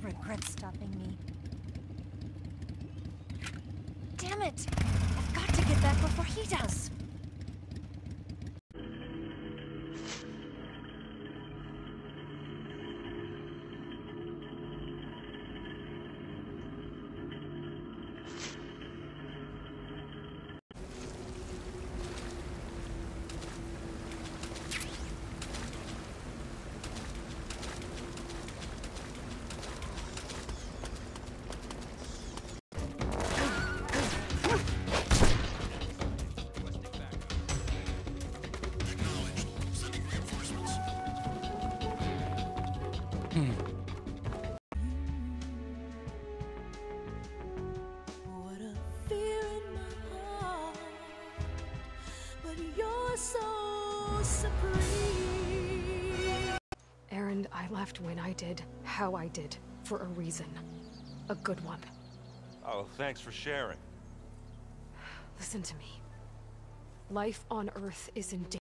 regret stopping me. Damn it! I've got to get back before he does. What a fear in my heart, but you're so supreme. Aaron, I left when I did, how I did, for a reason. A good one. Oh, thanks for sharing. Listen to me. Life on Earth is in danger.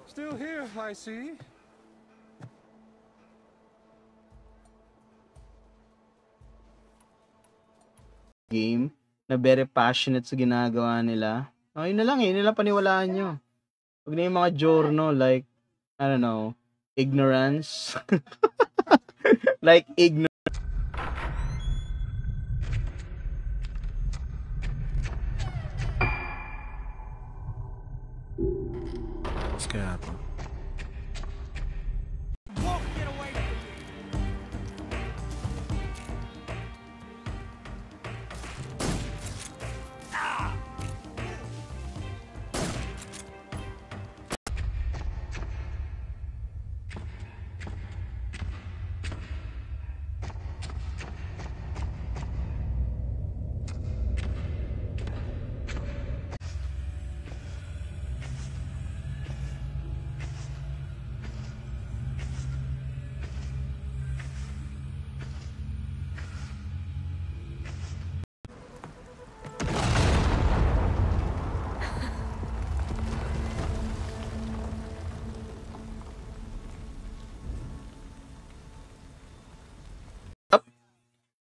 Still here, I see. Game na very passionate sa ginagawa nila. Oh, yun na lang eh. Yun na lang paniwalaan nyo. Huwag na yung mga giorno like, I don't know, ignorance. Like ignorance. What's gonna happen?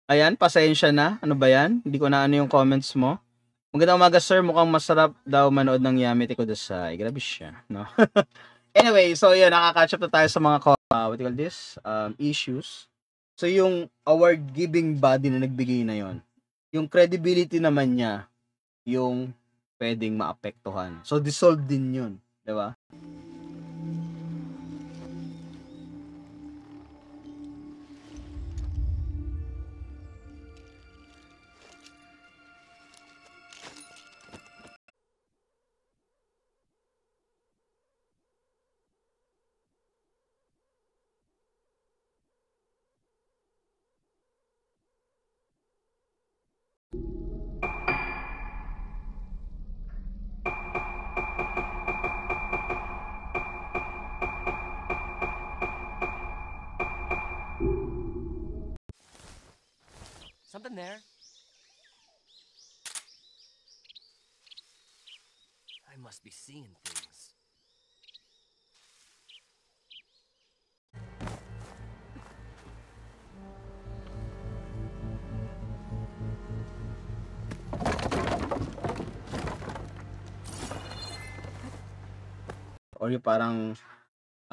Ayan, pasensya na. Ano ba yan? Hindi ko na ano yung comments mo. Magandang umaga, sir. Mukhang masarap daw manood ng Yamete Kudasai. Grabe siya, no? Anyway, so yun, nakaka-catch up na tayo sa mga what do you call this? Issues. So yung award-giving body na nagbigay na yon, yung credibility naman niya, yung pwedeng maapektuhan. So dissolve din yun. Diba? Something there? I must be seeing things. Or yung parang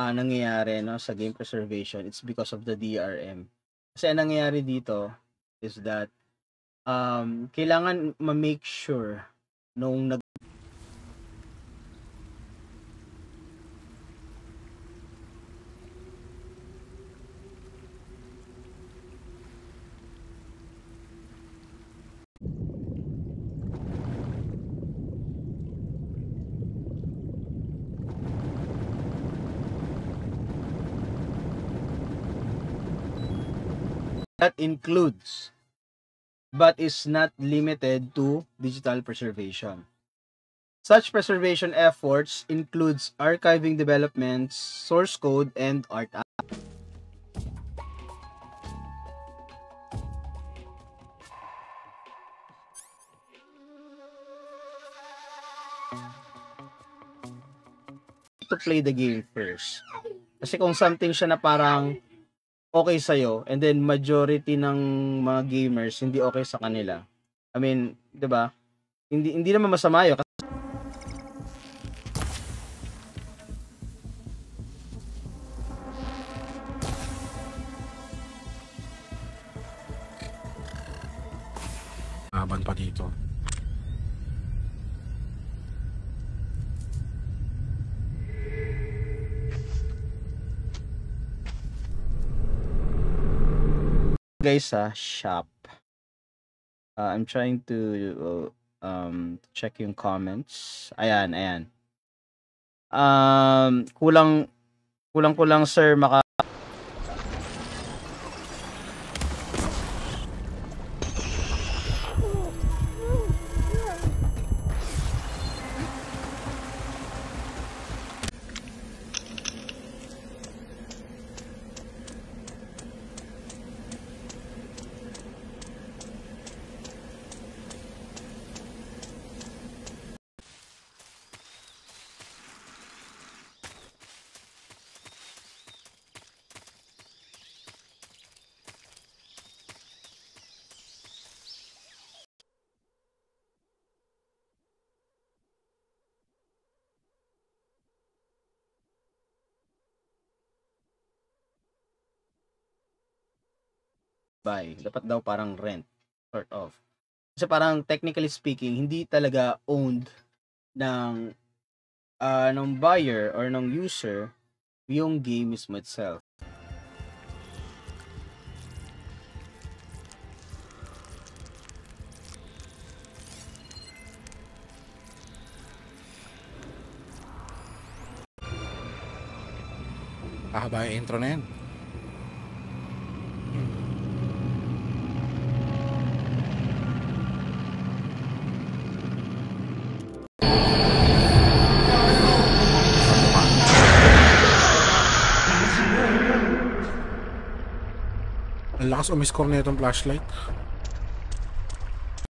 nangyayari no sa game preservation, it's because of the DRM. Kasi ang nangyayari dito is that kailangan ma-make sure nung that includes but is not limited to digital preservation. Such preservation efforts includes archiving developments, source code, and art. To play the game first. Kasi kung something siya na parang okay sa'yo, and then majority ng mga gamers hindi okay sa kanila. I mean, 'di ba? Hindi naman masama 'yun. Laban pa dito. Guys, shop. I'm trying to check yung comments. Ayan. Kulang sir maka buy. Dapat daw parang rent, sort of. Kasi parang technically speaking, hindi talaga owned ng buyer or ng user yung game mismo itself. Haba yung intro na yan. Ang lakas umiscore na itong flashlight.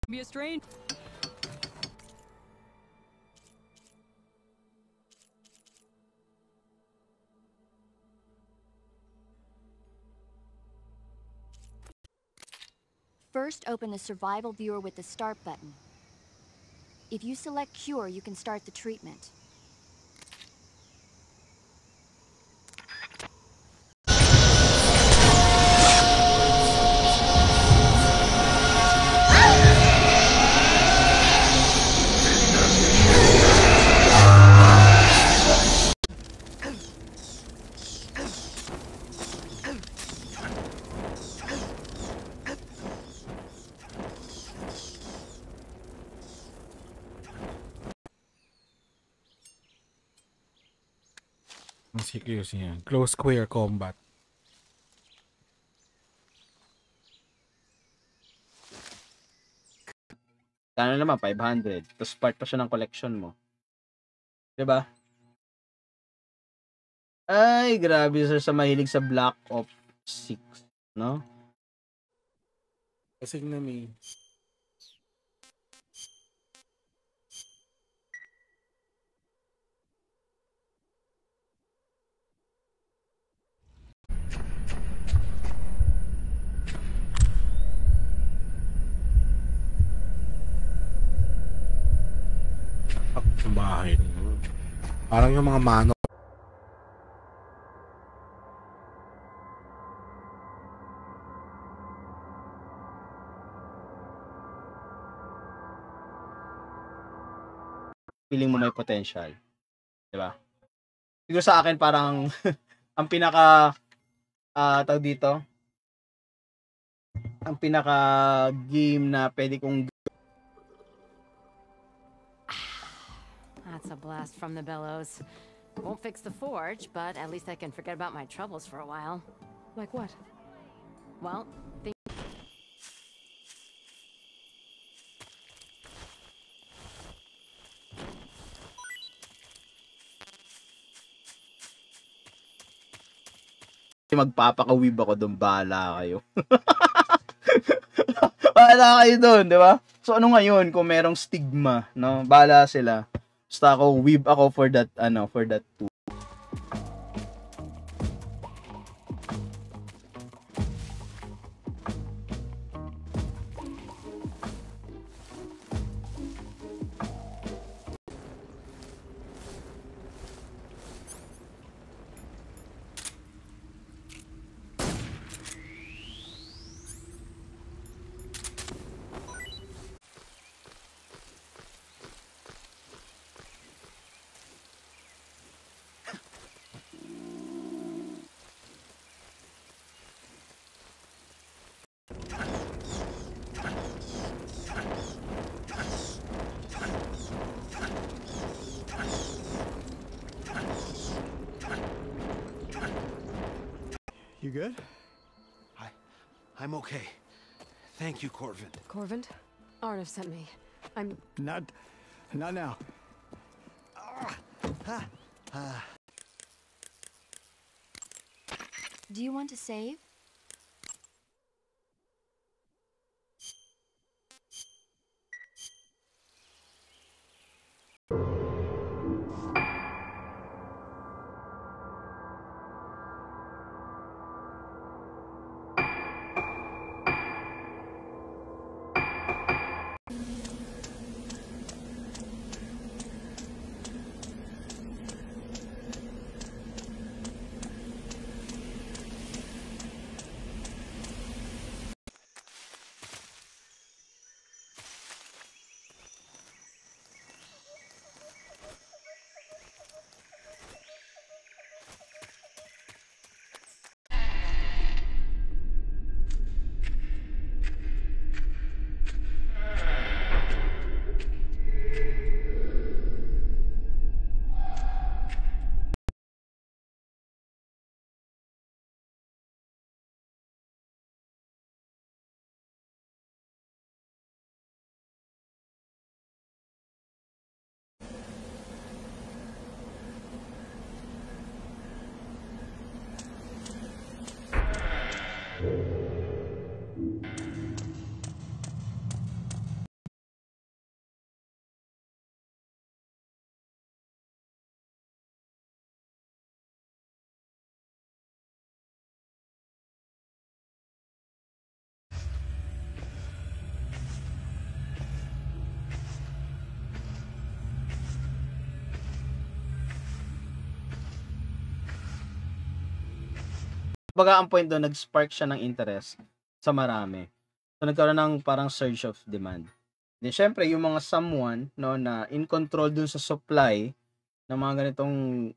Be a strain. First, open the survival viewer with the start button. If you select cure, you can start the treatment. Ang CQC yan. Close square combat. Sana naman 500. Tapos part pa siya ng collection mo. 'Di ba? Ay, grabe sir sa mahilig sa Black Ops 6, no? Kasi na may sa bahay. Parang yung mga mano. Feeling mo may potential. 'Di ba? Siguro sa akin parang ang pinaka tawag dito, ang pinaka game na pwede kong That's a blast from the bellows. Won't fix the forge, but at least I can forget about my troubles for a while. Like what? Well, magpapakawib ako doon, bahala kayo. Bahala kayo doon, di ba? So ano ngayon kung merong stigma, no? Bahala sila. Basta ako, weeb ako for that tool. You good? I'm okay. Thank you, Corvin. Corvin? Arnav sent me. I'm... Not now. Do you want to save? Baga ang point doon, nag-spark siya ng interest sa marami. So nagkaroon ng parang surge of demand. Then syempre yung mga someone no na in control dun sa supply ng mga ganitong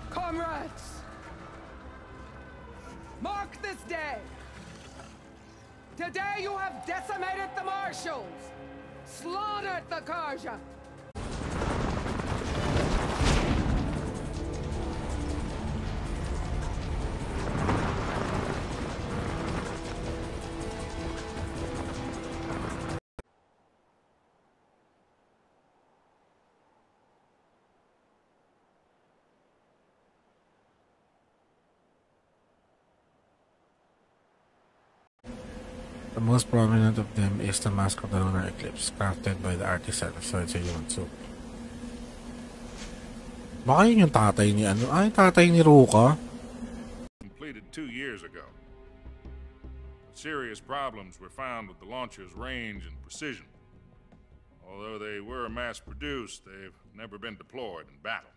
Comrades! Mark this day! Today you have decimated the marshals! Slaughtered the Karja! The most prominent of them is the mask of the lunar eclipse, crafted by the artisan of Soichi Yunsu. Baka yun yung tatay ni ano? Ay, tatay ni Ruka. Completed 2 years ago. Serious problems were found with the launcher's range and precision. Although they were mass-produced, they've never been deployed in battle.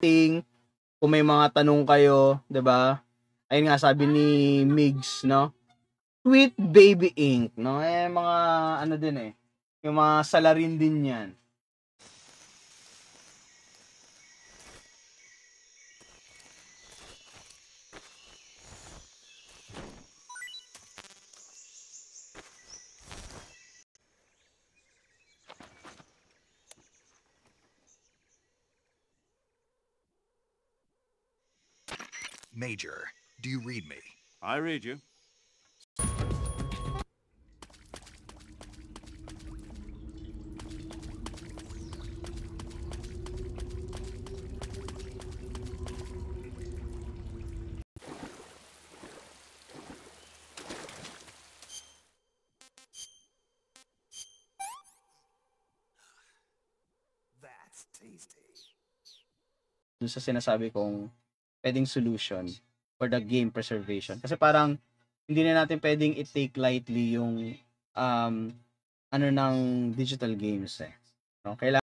Kung may mga tanong kayo, 'di ba? Ayun nga sabi ni Migs, no? Sweet Baby Ink, no? Mga ano din yung mga salarin din 'yan. Major, do you read me? I read you. That's tasty. dun sa sinasabi kong pwedeng solution for the game preservation. Kasi parang hindi na natin pwedeng i-take lightly yung ano ng digital games eh. No? Kailangan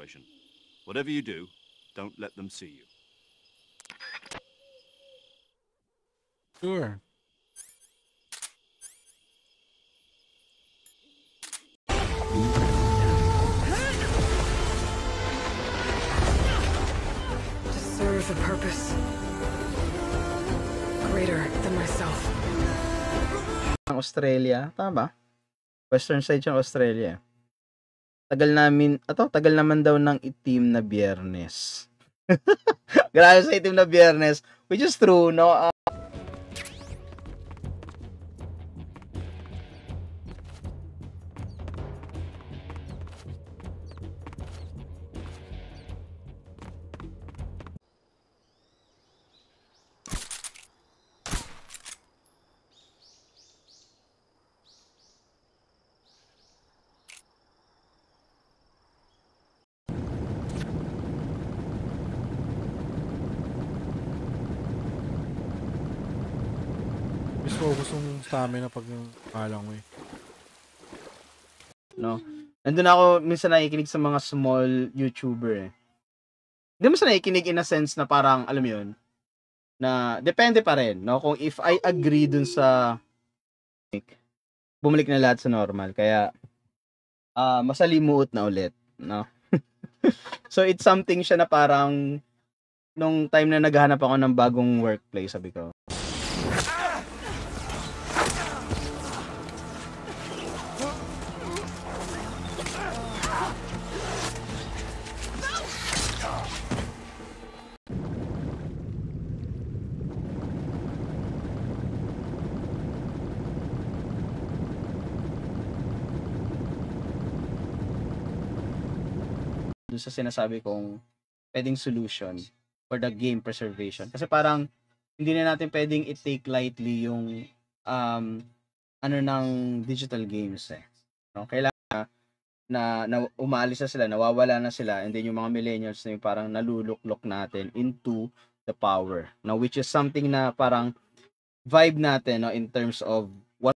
situation. Whatever you do, don't let them see you. Sure. To serve a purpose greater than myself. Australia, tama ba? Western side ng Australia. Tagal naman daw ng itim na Biyernes. Grabe sa itim na Biyernes, which is true, no? Focus yung stamina pag alang mo eh. No? Nandun ako minsan nakikinig sa mga small YouTuber eh. Hindi mo sa nakikinig in a sense na parang, alam mo yun, na depende pa rin, no? Kung if I agree dun sa bumalik na lahat sa normal. Kaya, masalimuot na ulit, no? So, it's something siya na parang nung time na naghahanap ako ng bagong workplace, sabi ko, dun sa sinasabi kong pwedeng solution for the game preservation. Kasi parang hindi na natin pwedeng i-take lightly yung ano ng digital games eh. No? Kailangan na umaalis na sila, nawawala na sila, and then yung mga millennials na yung parang naluluklok natin into the power. Now, which is something na parang vibe natin, no, in terms of what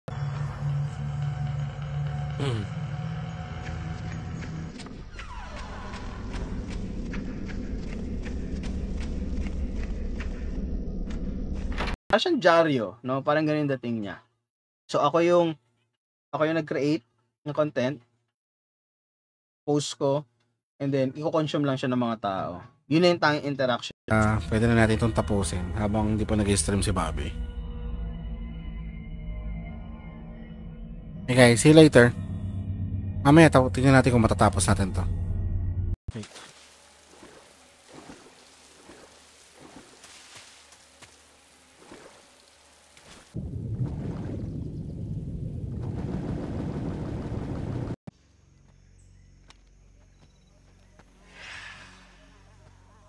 siyang dyaryo, no? Parang ganun yung dating niya. So, ako yung nag-create ng content, post ko, and then, i-consume lang siya ng mga tao. Yun na yung tanging interaction. Pwede na natin itong tapusin habang hindi pa nag-stream si Bobby. Okay, see you later. Mamaya, tingnan natin kung matatapos natin to. Okay.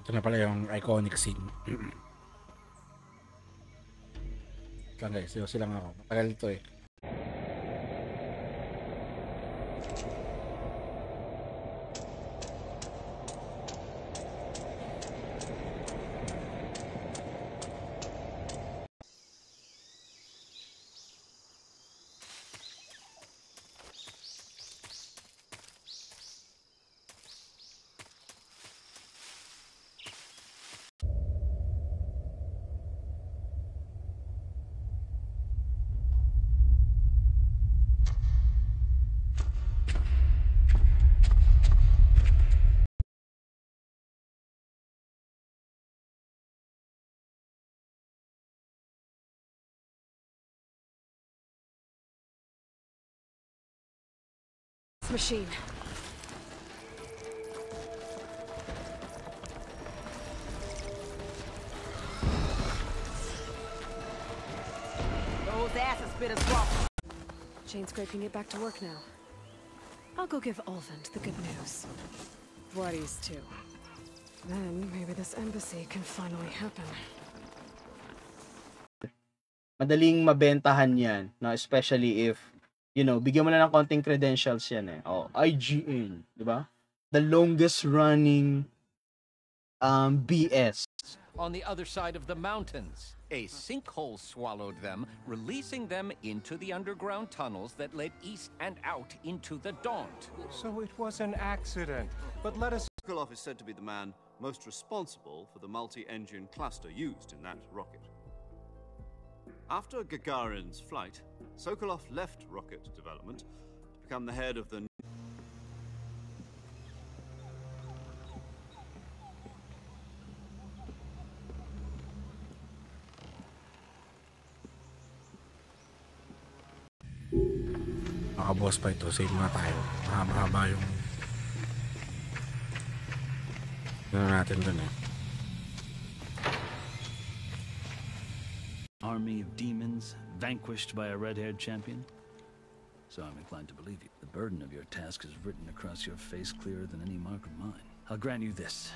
Ito na pala yung iconic scene. Lang guys, silang ako. Matagal ito eh. Machine. Those asses bit us raw. chain scraping it back to work now. I'll go give Olvend the good news. Vladi's too. Then maybe this embassy can finally happen. Madaling mabentahan yan, no? Especially if, you know, bigyan mo na ng konting credentials yan eh. Oh, IGN, di ba? The longest running BS. On the other side of the mountains, a sinkhole swallowed them, releasing them into the underground tunnels that led east and out into the Daunt. So it was an accident, but let us... Sokolov is said to be the man most responsible for the multi-engine cluster used in that rocket. After Gagarin's flight, Sokolov left rocket development to become the head of the... Makaboss pa ito. Save na tayo. Mahaba yung natin dun eh. Army of demons, vanquished by a red-haired champion? So I'm inclined to believe you. The burden of your task is written across your face clearer than any mark of mine. I'll grant you this,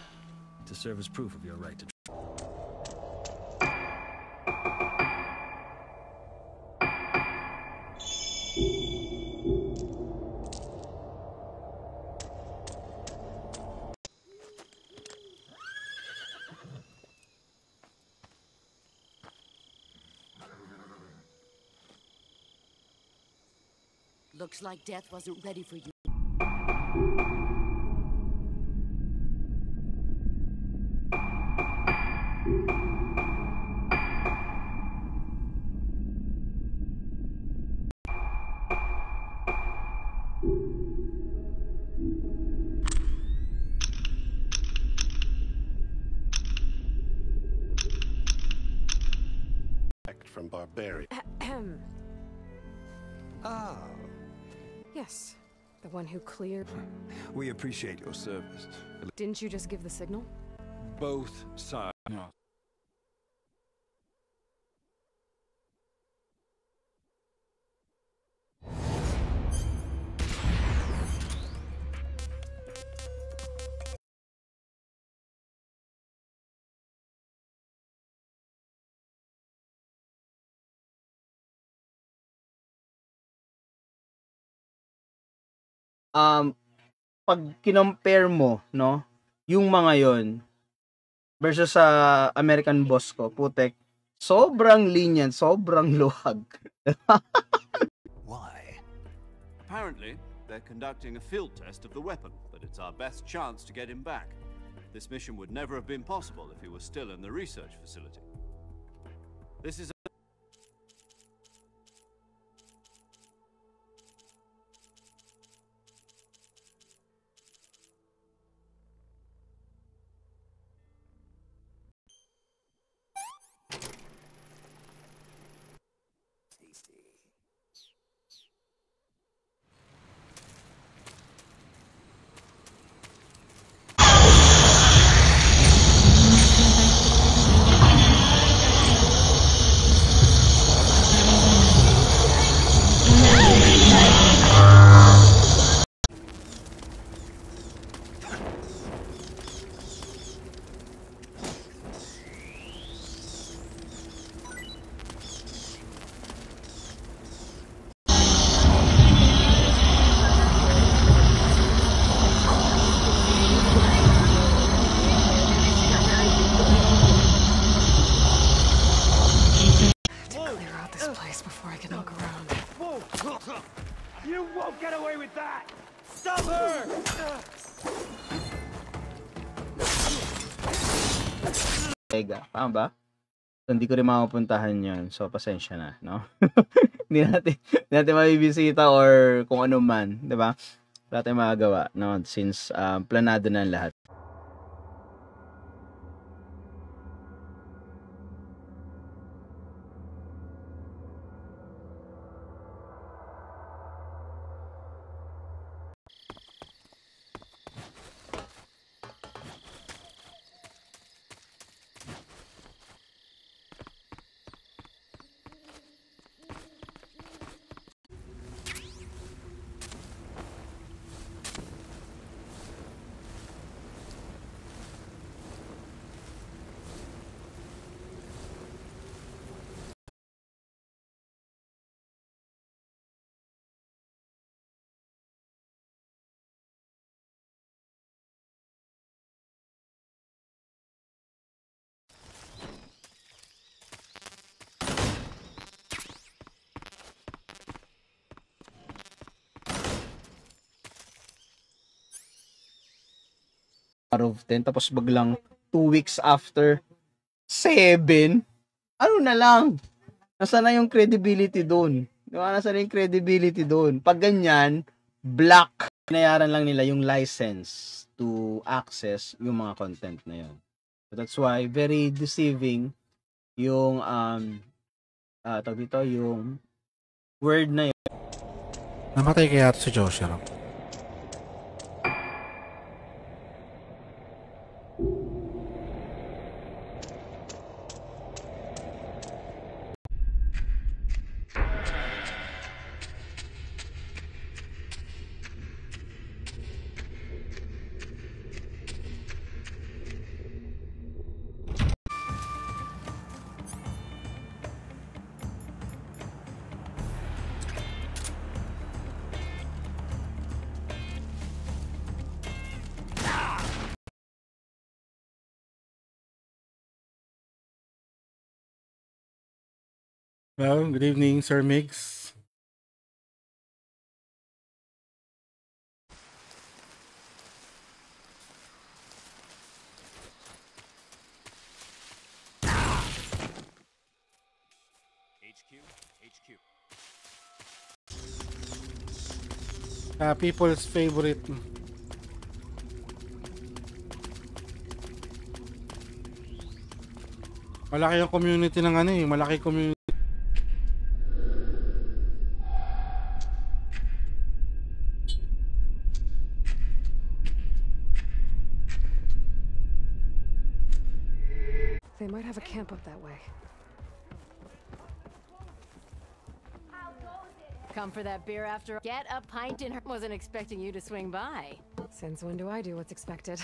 to serve as proof of your right to... Looks like death wasn't ready for you. From barbarian. Ah. Yes, the one who cleared. We appreciate your service. Didn't you just give the signal? Both sides. No. Pag kinompare mo, no, yung mga yon versus sa American Boss ko, putek, sobrang lenient, sobrang luwag. Why? Apparently, they're conducting a field test of the weapon, but it's our best chance to get him back. This mission would never have been possible if he was still in the research facility. This is You won't get away with that! Stop her! Tega, tama ba? So, hindi ko rin makapuntahan yun. So, pasensya na, no? Hindi natin mabibisita or kung ano man, di ba? Wala tayong magagawa, no? Since planado na lahat. out of 10 tapos baglang 2 weeks after 7, ano na lang? Nasaan na yung credibility doon? Diba? Nasaan na yung credibility doon? Pag ganyan, black. Binayaran lang nila yung license to access yung mga content na yun. So that's why very deceiving yung tawag dito, yung word na yun. Namatay kaya ito si Joshua. Well, good evening, Sir Mix. People's favorite. Malaki yung community ng ano eh, malaki community. They might have a camp up that way. Come for that beer after. Get a pint in her. Wasn't expecting you to swing by. Since when do I do what's expected?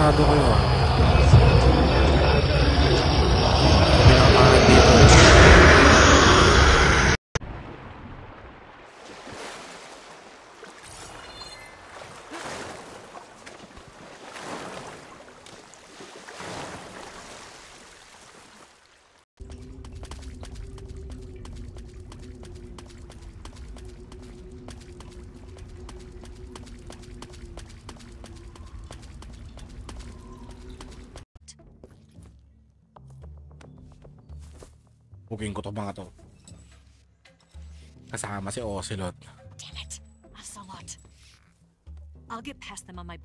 Sigurado kayo ah. Booking ko to mga to. Kasama si Ocelot. Damn it, Ocelot. I'll get past them on my